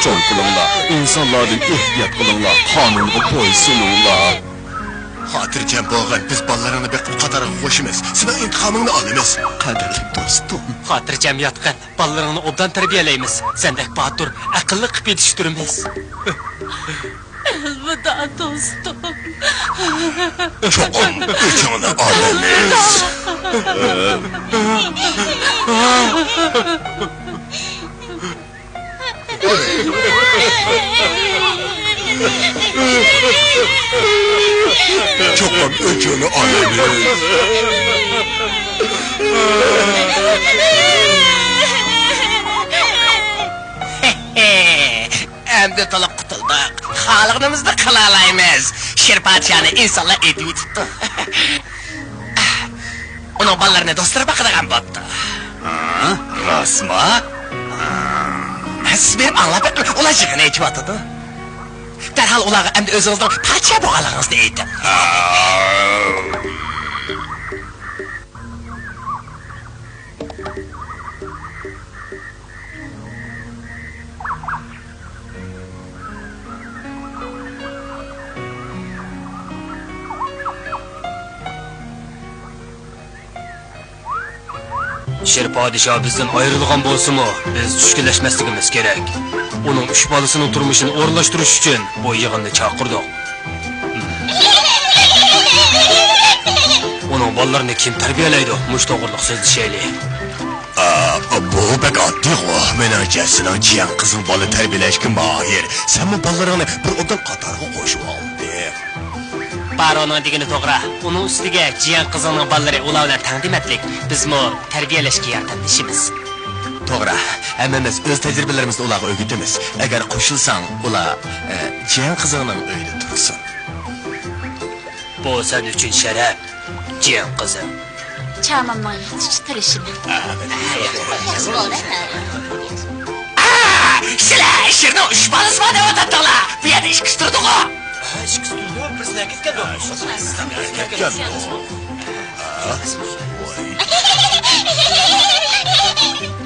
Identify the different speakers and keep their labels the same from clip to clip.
Speaker 1: Çoğun kılınlar, insanlardan ehtiyat kılınlar, kanunluğu boysununlar.
Speaker 2: Hatırcam boğan, biz ballarını bir qatarı hoşumuz. Senin intikamını alımız.
Speaker 1: Kadirli dostum.
Speaker 3: Xotirjam yotgan bolalarni obdan tarbiyalaymiz. Sendek batur, aqlli qilib yetishtiramiz.
Speaker 4: Elvida do'stim.
Speaker 2: Çoğun üçünü alımız. Çoğun üçünü alımız.
Speaker 3: Endi to'liq qutuldik. Xalqimizni qilalaymiz. Sher podshoni insonlar etib yutibdi. Uning bolalarini do'stirib baqirgan bo'pti.
Speaker 2: Rasma?
Speaker 3: Siz berib anglab o'tib, ular jig'ini aytib yotadi. Darhol ularga endi o'zingizning podsho bo'lganingizni ayting. Sher podsho bizdan ayrilgan bo'lsa-mu, biz tushkunlashmasligimiz kerak. Uning 3 bolasining turmushini o'rlashtirish uchun bu yig'inni chaqirdik. Uning bolalarini kim tarbiyalaydi? Mush to'g'riliq so'zlashaylik.
Speaker 2: Bu pek oddiy o. Menimcha sening jiyan qizing bola tarbiyalashga mohir. Sen bu bolalarini bir odam qatoriga qo'shib olding.
Speaker 3: Baroning degani to'g'ri. Uning ustiga jiyan qizining bolalari ular bilan taqdimatlik. Bizmi tarbiyalashga yordamlashimiz.
Speaker 2: To'g'ri. Hammamiz o'z tajribalarimizni ularga o'rgatamiz. Agar qo'shilsang, ular jiyan qizining uyida tursin.
Speaker 3: Bu sen uchun sharaf, jiyan qizim.
Speaker 4: Chamamning yetishtirishini.
Speaker 3: Shirni 3 bolasi bor deb o'tadilar. Bu yerda ish qistirdi-ku. Ish qistirdi, bizlar ketgan.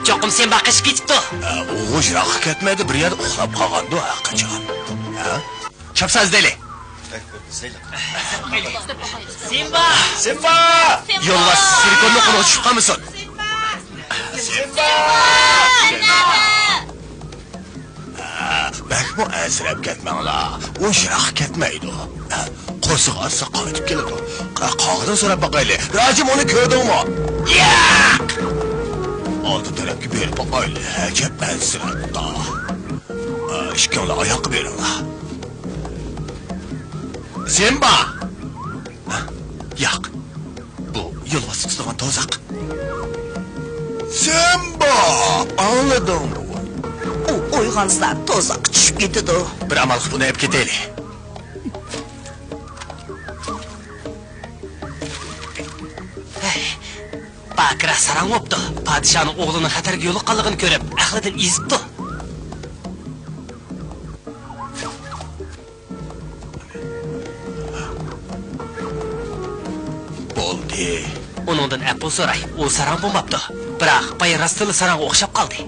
Speaker 3: Çoqum sen baqishib ketibdi.
Speaker 2: O jiroq ketmadi, bir yerda uxlab qolgandi qachon. Chapsaz deli.
Speaker 3: Simba!
Speaker 2: Simba! Yo'lbars silikonni qo'lga tushib qolmasin. Simba! Bak bu asrab ketmanglar. O jiroq ketmaydi. Qo'rsiq assa qaytib keladi. Qog'dan so'rab boqaylik. Rajim uni ko'rdingmi? Yo'q! Oldi tarafga berib boqaylik. Ajab asrabda. Ishkanglar oyoqqa beringlar. Simba! Yo'q. Bu yo'lbars tutgan tozaq. Simba! Anladingmi?
Speaker 5: U uyg'onslar to'zoq tushib ketadi.
Speaker 2: Bir amal qilib uni olib ketaylik.
Speaker 3: Bakra sarang bo'pti. Podshoning o'g'lini xatarga yo'liqqanligini ko'rib, aqlidan ezibdi.
Speaker 2: Bo'ldi.
Speaker 3: Uningdan apple so'ray. U sarang bo'lmabdi. Biroq bayrastili sarang o'xshab qoldi.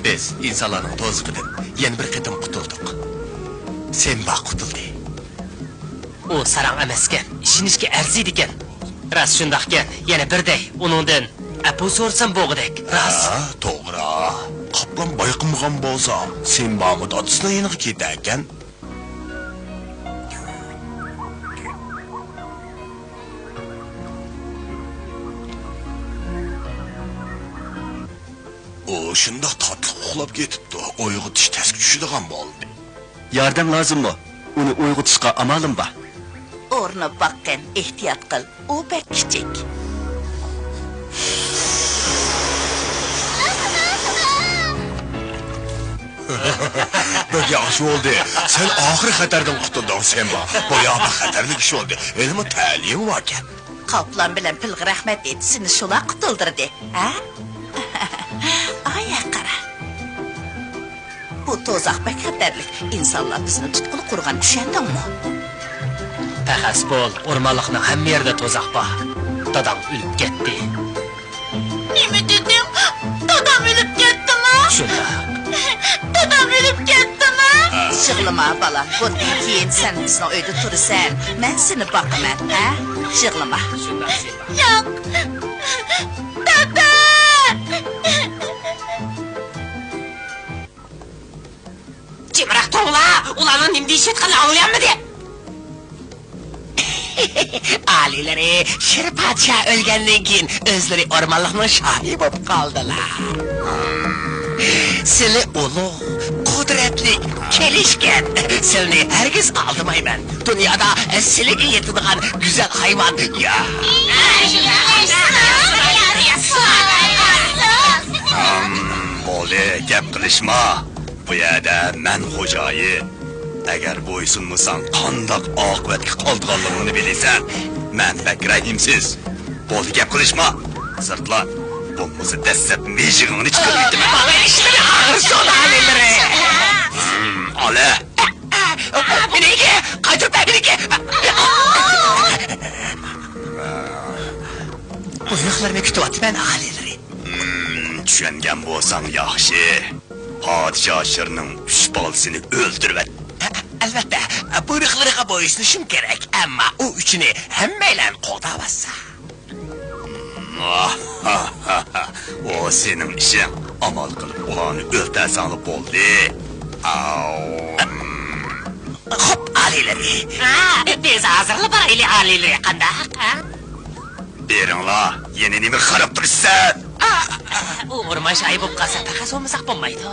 Speaker 2: Biz insonlarning to'zg'idan yana bir qitim qutuldik. Simba qutuldi.
Speaker 3: U sarang emas ekan, ishonishga arziydi ekan. Ras shundoq ekan, yana birday uningdan apple so'rsam bo'g'idek. Ras.
Speaker 2: To'g'ri. Qoplan bayqimgan bo'lsa, Simba mudotsini yeniga ketar ekan. O shundoq tatlı uxlab ketibdi. Uyg'otish tez tushadigan bo'ldi.
Speaker 1: Yordam lozimmi? Uni uyg'otishga amalim bor.
Speaker 5: O'rnib boqqan, ehtiyot qil. U pek kichik.
Speaker 2: Bak yaxshi oldu. Sen oxiri xatardan qutulding Simba. Bu yoqda xatarli ish oldu. Ilmi ta'lim bor ekan.
Speaker 5: Qoplan bilan pilg'i rahmat et, seni shular qutuldirdi. Ha? Aya qara. Bu to'zoq pek xatarlik. İnsanlar bizni tutqun qurgan, tushundingmi?
Speaker 3: Taxas bo'l, o'rmonliqning hamma yerda to'zoq bor. Dadam o'lib ketdi.
Speaker 4: Nima dedim?
Speaker 3: Şunda.
Speaker 4: Dadam ölüp ketdimi?
Speaker 5: Yığlama bala. Bundan keyin sen bizni uyda tursan, men seni bakaman, ha? Yığlama.
Speaker 3: Şunda sen bak.
Speaker 4: Yo'q. Dada!
Speaker 6: Cimriq to'g'la, ularni nimda ish etganini anglayanmidi? Alilari, Sher podshoh o'lgandan keyin o'zlari o'rmonlikning shohi bo'lib qoldilar. Seni ulug', qudratli, kelishgan. Seni hargiz aldamayman. Dunyoda siliga yetadigan go'zal hayvon yo'q.
Speaker 2: Bo'ldi, gap qilishma. Bu yerda men xo'jayi. Agar bo'ysunmasang, qandoq oqibatga qolganligini bilasan. Men bak rahimsiz. Bo'ldi, gap qilishma. Sirtlan. Bo'lmasa dastlab mejig'ini chiqarib aytaman.
Speaker 6: Ishlari og'ir so'da alilari.
Speaker 2: Ola.
Speaker 6: Meniki, qaytib meniki. Buyruqlarni kutyapman alilari.
Speaker 2: Tushungan bo'lsang yaxshi. Podshoh Sherning 3 bolasini o'ldirib
Speaker 6: Albatta, buyruqlariga bo'ysunishim kerak, ammo u uchini hammaylar qo'davasa.
Speaker 2: O sening ishing. Amal qilib ularni o'ltarsang bo'ldi.
Speaker 6: Xo'p, alilari. Biz hozirli barayli alilari qandaq?
Speaker 2: Beringlar, yana nima qarab turibsan?
Speaker 6: U o'rmon shoyi bo'lib qolsa, taqas bo'lmasak bo'lmaydi.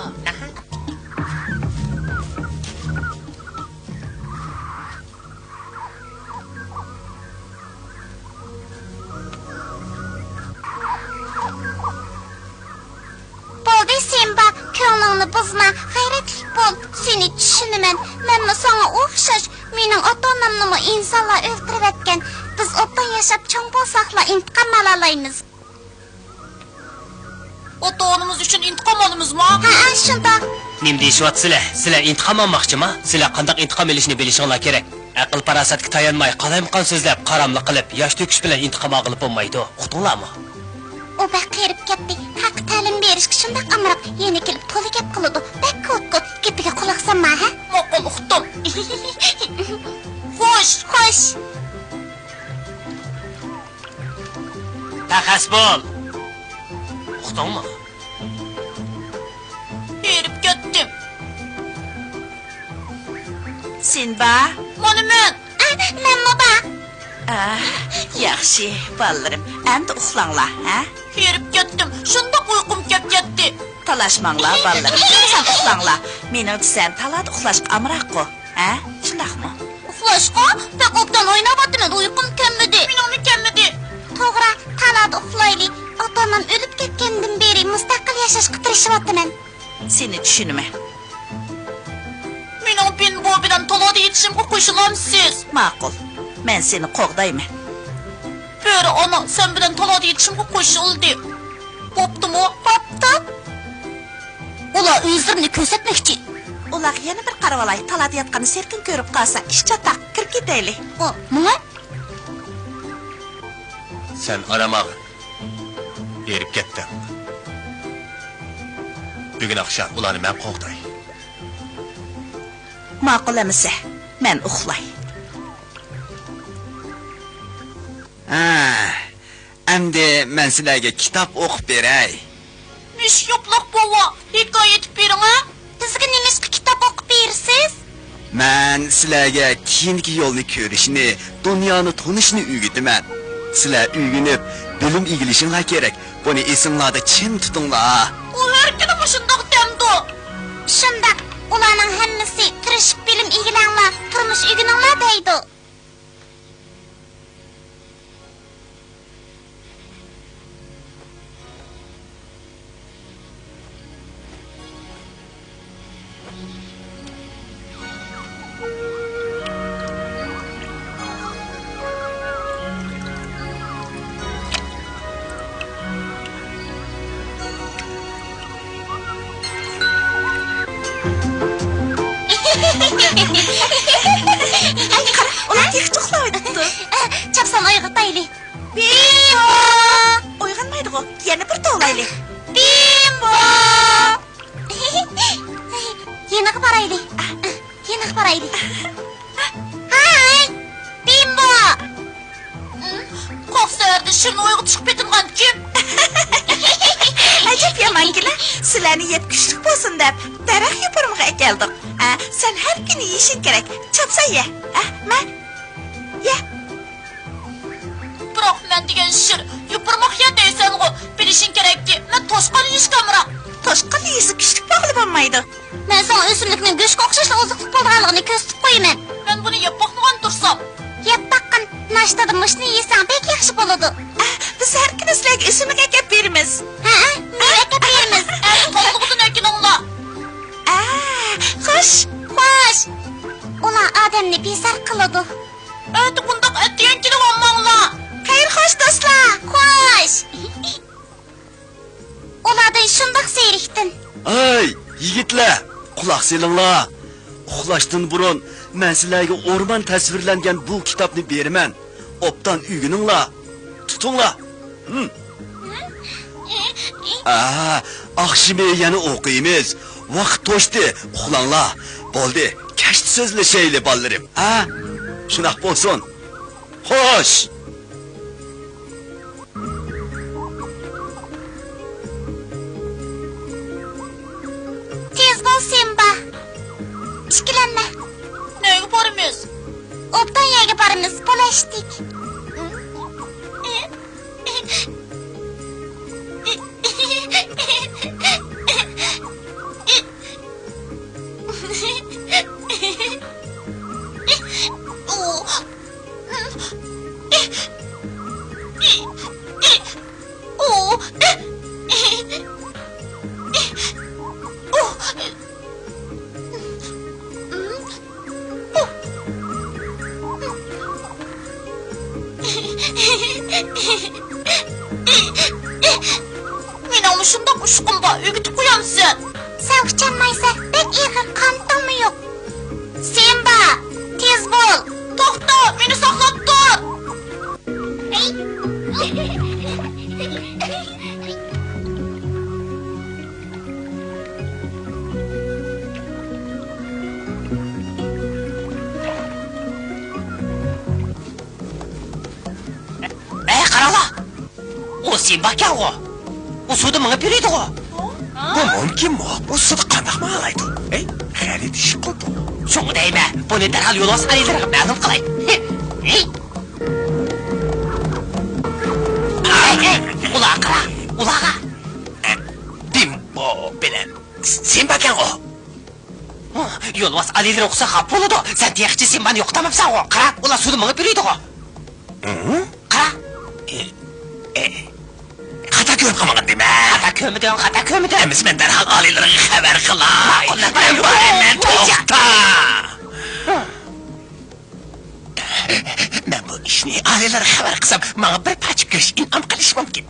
Speaker 4: Bo'ldi Simba, ko'nglingni buzma, g'ayratli bo'l. Seni tushunaman. Menmi senga o'xshash, mening ota-onamni insonlar o'ldirib atgan. Biz otdan yashab cho'ng bo'lsaqla intiqom olalaymiz. Ota-onamiz uchun intiqom olamizmi? Ha, shundoq.
Speaker 3: Nim deyishyapsizlar? Sizlar intiqom olmoqchimi? Sizlar qanday intiqom olishni bilishinglar kerak. Aql farosatga tayanmay, qalam-qon so'zlab, qaramli qilib, yosh to'kish bilan intiqom olib bo'lmaydi. Uqdinglarmi?
Speaker 4: U baq qerib ketdi. Haq ta'lim berishga shundoq amroq yana kelib to'la gap qiladi. Bak ko't gapiga quloq solma, ha? Mo'qol uqdim. Xo'sh.
Speaker 3: Taqas bo'l. Uqdingmi?
Speaker 4: Qerib ketdim.
Speaker 5: Sinba?
Speaker 4: Mana men. Menmi baq?
Speaker 5: Yaxshi, balalarım. Endi uxlanglar, ha?
Speaker 4: Qerib ketdim. Shundoq uyqum kelib ketdi.
Speaker 5: Talashmanglar, balalarım. Sen uxlanglar. Mening desam, talada uxlashga amroq-ku, ha? Shundaqmi?
Speaker 4: Uxlashqa? Baq obdan o'ynayapman. Uyqum kelmadi. Mening kelmadi. To'g'ri, talada uxlaylik. Ota-onam o'lib ketgandan beri mustaqil yashashga tirishyapman.
Speaker 5: Seni tushunaman.
Speaker 4: Mening pin bu bilan talada yetishimga qo'shilamsiz.
Speaker 5: Ma'qul. Men seni qo'g'dayman.
Speaker 4: Bo'ri ona, sen bilan talada yetishimga qo'shildi. Bo'ptimi? Bo'pti. Ular o'zlarini ko'rsatmoqchi.
Speaker 5: Ular yana bir qarab olay. Talada yotganini serkin ko'rib qolsa, ish chataq kirib ketaylik.
Speaker 4: Nima?
Speaker 2: Sen aramag'in. Erib ketdim. Bugun oqshom ularni men qo'g'day.
Speaker 5: Ma'qul emisa, men uxlay.
Speaker 7: Endi men sizlarga kitob o'qib beray.
Speaker 4: Ish yo'qliq bova, hikoya aytib bering, ha? Bizga nimishqa kitob o'qib bersiz?
Speaker 7: Men sizlarga keyingi yo'lni ko'rishni, dunyoni tanishni o'rgataman. Sizlar o'rganib, bilim egilishinglar kerak. Buni esinglarda chin tutinglar.
Speaker 4: U har kuni shundoq demdi. Shundoq, ularning hammasi tirishib bilim egilanglar, turmush o'rganinglar deydi.
Speaker 5: Bularda şirin oygu çıkıp etilgan kim? Acep yamankila, sizlarni yeb kuchlik bo'lsin deb daraxt yupurimiga keldik. Sen har kuni yeyishing kerak. Chopsa ye. Men ye.
Speaker 8: Biroq men degan shir yupurmoq ye deysan-ku. Bilishing kerakki, men toshqon yeyishga amroq.
Speaker 5: Toshqon yeyisi kuchlik bog'lib olmaydi.
Speaker 4: Men sana o'simlikning go'shtga o'xshashli oziqlik bo'lganligini ko'rsatib qo'yaman.
Speaker 8: Men buni yeb boqmagan tursam.
Speaker 4: Yeb baqqan nashtada mushni yesang bek yaxshi bo'ladi.
Speaker 5: Biz har kuni sizlarga o'simlik akab beramiz.
Speaker 4: Nima akab beramiz?
Speaker 8: To'g'ridan aytinglar.
Speaker 5: Xo'sh.
Speaker 4: Ular odamni bezar qiladi.
Speaker 8: Endi bundaq aytgan kelib olmanglar.
Speaker 5: Xayr, xo'sh do'stlar.
Speaker 4: Xo'sh. Ulardan shundoq zerikdim.
Speaker 7: Ay, yigitlar, quloq selinglar. Uxlashdan burun men sizlarga o'rmon tasvirlangan bu kitobni beraman. Obdan uyguninglar. Tutinglar. Oqshimi yana o'qiymiz. Vaqt to'shdi. Uxlanglar. Bo'ldi. Kashti so'zlashayli bolarim. Shunaq bo'lsin. Xo'sh.
Speaker 4: Tez bo'l Simba. Ishkilanma.
Speaker 8: Nega boramiz?
Speaker 4: Obdan yerga boramiz, bo'lashdik.
Speaker 8: Meni shundoq ushqimga o'gitib qo'yamsan.
Speaker 4: Sen kuchanmaysan, bek ig'ir qandimi yo'q. Simba, tez bo'l.
Speaker 8: To'xta, meni saqlab tur.
Speaker 6: Qaranglar. O Simba ekan-ku. U suvda minib yuradi-ku.
Speaker 2: Bu mumkinmi? Bu sud qandoq ma'laydi? Xarid ish qildi.
Speaker 6: Shunga deyman, buni darhol yo'l osqanlarga ma'lum qilay. Ular qara, ularga.
Speaker 2: Bimbo bilan Simba ekan-ku.
Speaker 6: Yo'lbos alilar o'qisa xap bo'ladi. Sen texchi Simbani yo'qtamabsan-ku. Qara, ular suvda minib yuradi-ku. Qara.
Speaker 2: Xata ko'rib qolmagan deyman.
Speaker 6: Xata ko'midi.
Speaker 2: Biz men darhol alilarga xabar qilay. Men boraman, to'xta. Men bu ishni alilarga xabar qilsam, menga bir parcha go'sht in'om qilish mumkin.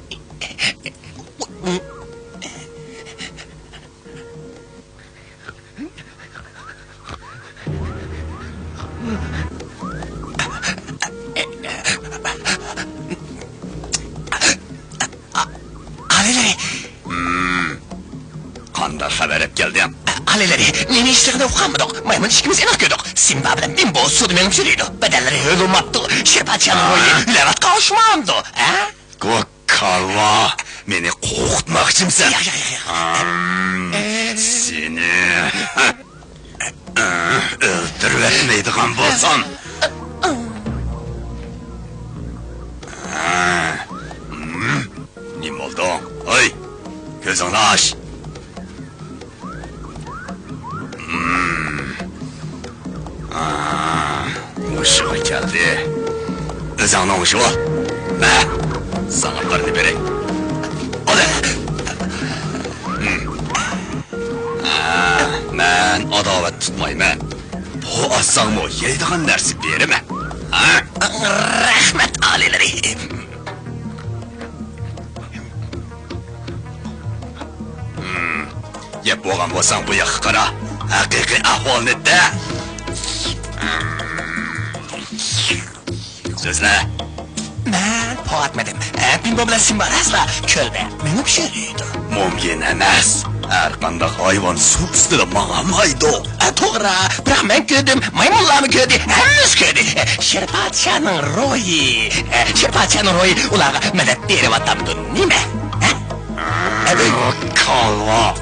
Speaker 2: Qanday xabar olib keldim? Alileri, nima ishligini uqanmadik. Maymun ishimiz aniq ko'rdik. Simba bilan Bimbo suvda minib yuradi. Badallari o'lmabdi. Shirpachani ro'yi lavat qavishmamdi. Ko'kkalva, meni qo'rqitmoqchimsan? Seni o'ldirib etmaydigan bo'lsam. Nima oldu? Oy, ko'zingni och. Mushuq keldi. O'zingni mushuq. Ma, sana qarni beray. Ol. Men adovat tutmayman. Bu osongmi yeydigan narsa beraman. Rahmat alileri. Yeb bo'lgan bo'lsang bu yoqqa qara. Haqiqiy ahvolni da. So'zla. Men po'atmadim. Bimbo bilan Simba rasla ko'lda minib yuradi. Mumkin emas. Har qanday hayvon suv ustida mang'amaydi. To'g'ri, biroq men ko'rdim, maymunlarni ko'rdi, hammasi ko'rdi.
Speaker 6: etmedi. Şirpatçanın royu. Şirpatçanın royu ulağa medet berivatamdı, değil mi?
Speaker 2: Kalva.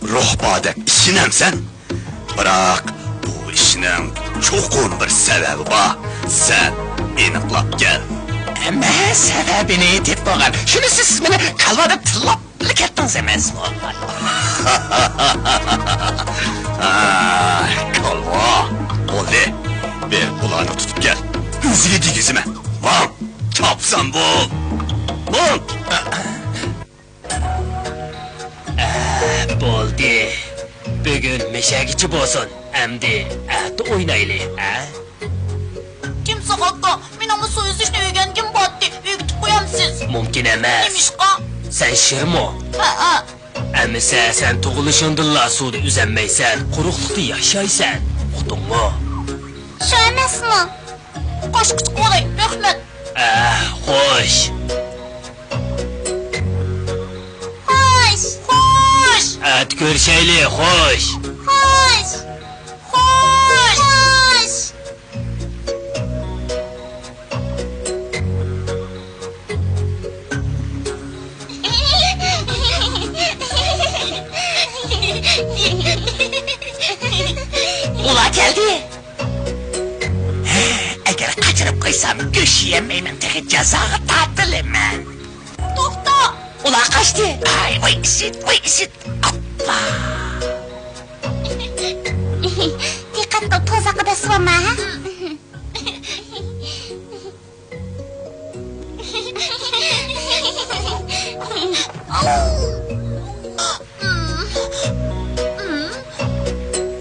Speaker 2: Ruhbadep işinem sen. Bırak bu işinin çoğun bir sebebi var. Sen eniqlap gel.
Speaker 6: Ama sebebini etip boğan. Şunu siz beni kalvada tırlaplık ettiniz emez mi?
Speaker 2: Kalva. Oldu. Bir kulağını tutup gel. Yüzüge digizime. Lan. Çapsan bul. Bul.
Speaker 3: Bo'ldi. Bugun meshagichi bo'lsin. Endi ati o'ynaylik, ha?
Speaker 8: Kimsa haqqa, mening suv yuzishni o'rgangim botdi. O'rgatib qo'yamsiz.
Speaker 3: Mumkin emas.
Speaker 8: Nemishqa?
Speaker 3: Sen shirmo.
Speaker 8: Ha.
Speaker 3: Amisa sen tug'ilishingdilla suvda uzanmaysan, quruqlikda yashaysan. Uqdingmi?
Speaker 4: Shu emasmi?
Speaker 8: Qo'shqiz qo'lay, rahmat.
Speaker 3: Xo'sh.
Speaker 8: Xo'sh.
Speaker 3: At ko'rishaylik, xo'sh.
Speaker 4: Xo'sh. Xo'sh.
Speaker 6: Ula geldi. Eğer kaçırıp koysam göş yemeyim tek cezağı tatlıman.
Speaker 8: To'xta.
Speaker 6: Ula kaçtı. Ay vay işit. Atla.
Speaker 4: Diqqatda to'zaqida suvama, ha?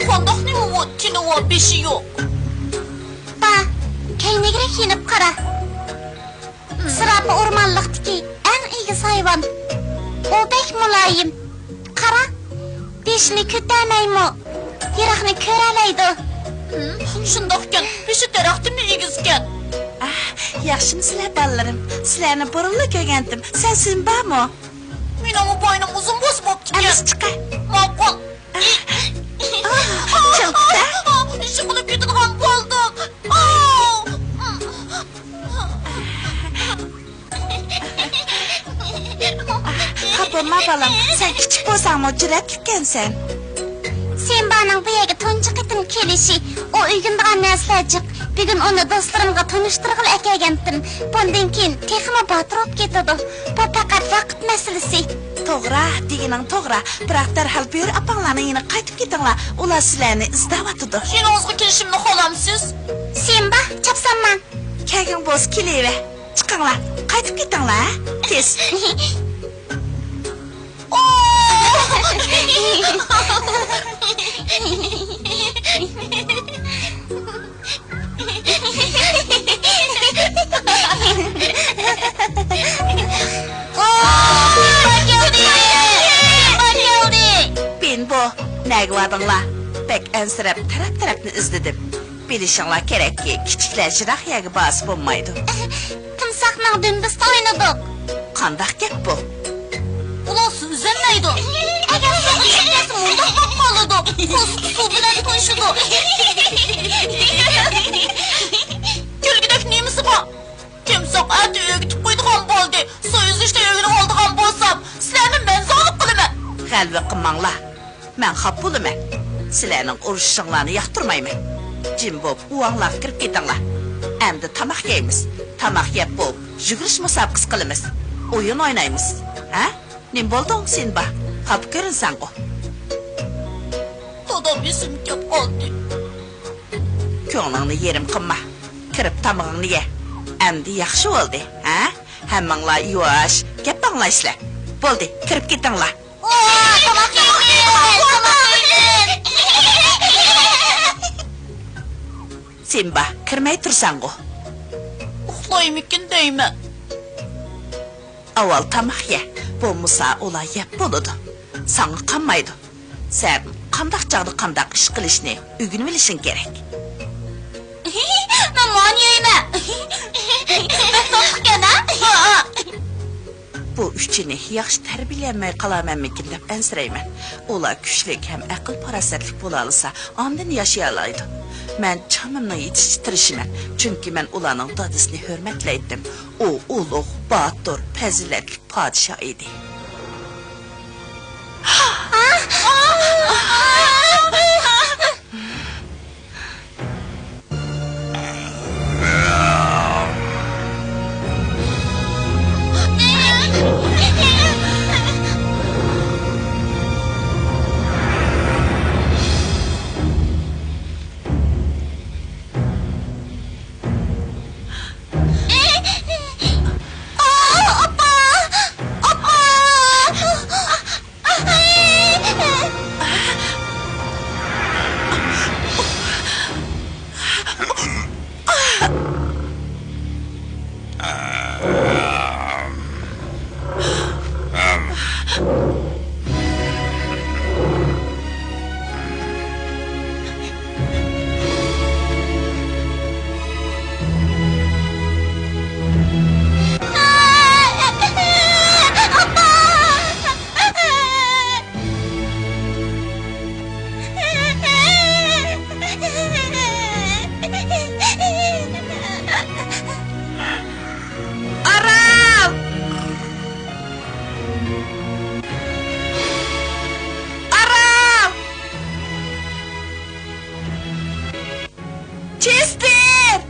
Speaker 8: Qandoq nima bu? Tinawa beshi yo'q.
Speaker 4: Ba, keyinroq yenib qara. Sirapa o'rmonliqdagi eng egiz hayvon. U bek muloyim. Qara, beshini ko'tarmaymi? Yiroqni ko'ralaydi.
Speaker 8: Shundoqkan, beshi daraxtini egizgan.
Speaker 5: Yaxshimisizlar bolalarım? Sizlarni burunli ko'rgandim. Sen Simbami?
Speaker 8: Mening bo'ynim uzun bo'smoqchi.
Speaker 5: Amis chiqay.
Speaker 8: Ma'qul.
Speaker 5: Chilqda.
Speaker 8: Ishi qilib ketadigan bo'ldim.
Speaker 5: Xabarma bolam. Sen kichik bo'lsangmi, jur'atlikansan.
Speaker 4: Simbaning bu yerga tunji qitim kelishi, u o'rgangan narsalar. Bugun uni do'stlarimga tanishtirg'il akagandim. Bundan keyin texmo botirib ketadi. Bu faqat vaqt masalasi.
Speaker 5: To'g'ri, deganing to'g'ri. Biroq darhol buyur apanglarni yana qaytib ketinglar. Ular sizlarni izlayotdi.
Speaker 8: Yoningizga kelishimni xohlamsiz?
Speaker 4: Simba, chapsanman.
Speaker 5: Kelgan bo'z keleva. Chiqinglar, qaytib ketinglar, tez. Ben bu, nega vardinglar? Bek ansirab taraf-tarafni izladim. Bilishinglar kerakki, kichiklar jiroq yerga bosib bo'lmaydi.
Speaker 4: Timsoqning dumbisda o'ynadik.
Speaker 5: Qandoq gap bu?
Speaker 8: Ular so'zlanmaydi. Agar so'zlanmasa mundoq qoladi. Suv bilan to'yishadi. Kelgidek nemisi bor? Timsoq ati o'rgatib qo'ydigan bo'ldi. Suv yuzishda o'rganib oldigan bo'lsam, sizlarni men zolim qilaman.
Speaker 5: G'alva qilmanglar. Men xafa bo'laman. Sizlarning urushinglarni yoqtirmayman. Jim bo'p, uanglar kirib ketinglar. Endi tamoq yeymiz. Tamoq yeb bo'p, yugurish musobaqasi qilamiz. O'yin o'ynaymiz. Ha? Nim bo'lding sen ba? Xafa ko'rinsan-ku.
Speaker 8: To'da besim kep qoldi.
Speaker 5: Ko'nglingni yerim qilma. Kirib tamog'ingni ye. Endi yaxshi bo'ldi, ha? Hammanglar yuvash, gap anglaysizlar. Bo'ldi, kirib ketinglar.
Speaker 8: Tamoq
Speaker 5: Simba, kirmay tursan-ku.
Speaker 8: uxlaymikin deyman.
Speaker 5: Avval tamoq ye. Bo'lmasa ular yeb bo'ladi. Sana qanmaydi. Sen qandoq chog'da qandoq ish qilishni o'rganib olishing kerak.
Speaker 8: Men ma'ni yeyman. Ben to'xtgan-a?
Speaker 5: bu üçünü yaxşı tərbiyyələnməy qalamanmikin deb ənsirəyman. Ular güclük hem aql parasatlik bo'la olsa, ondan yaşayalaydı. Men chamimni yetishtirishman, chunki men ularning dadisini hurmatlaydim. U ulug', botur, fazilatli podshoh edi. Chester,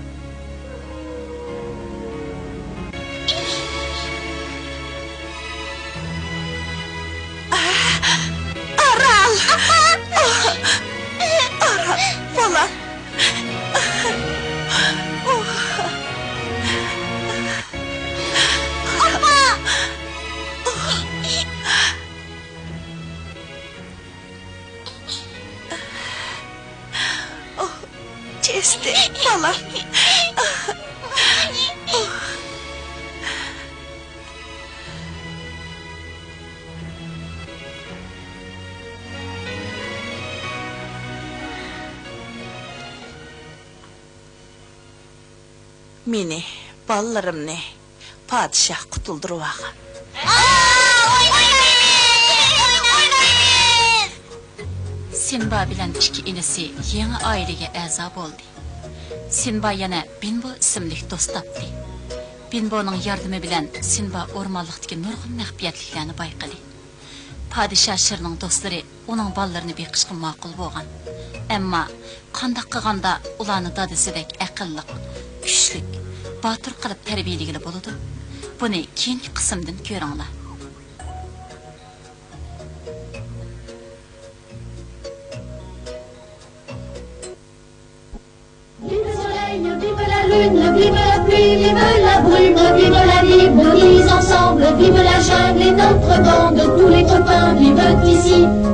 Speaker 5: balam. Meni, ballarımni padişah qutuldurup ağam.
Speaker 9: Sinba bilen iki inisi yeni ailege a'zo bo'ldi. Sinba yana Binbo ismli do'st topdi. Binboning yordami bilan Sinba o'rmonlikdagi nurg'un maxfiyatliklarni bayqadi. Padişah shirning do'stlari uning bolalarini beqishga ma'qul bo'lgan. Ammo qandoq qilganda ularni dadisidek aqlliq, kuchlik, botir qilib tarbiyaligili bo'ladi. Buni keyingi qismdan ko'ringlar.
Speaker 10: Vive la lune, vive la pluie, vive la brume, vive la vie, nous vivons ensemble, vive la jungle et notre bande, tous les copains vivent ici.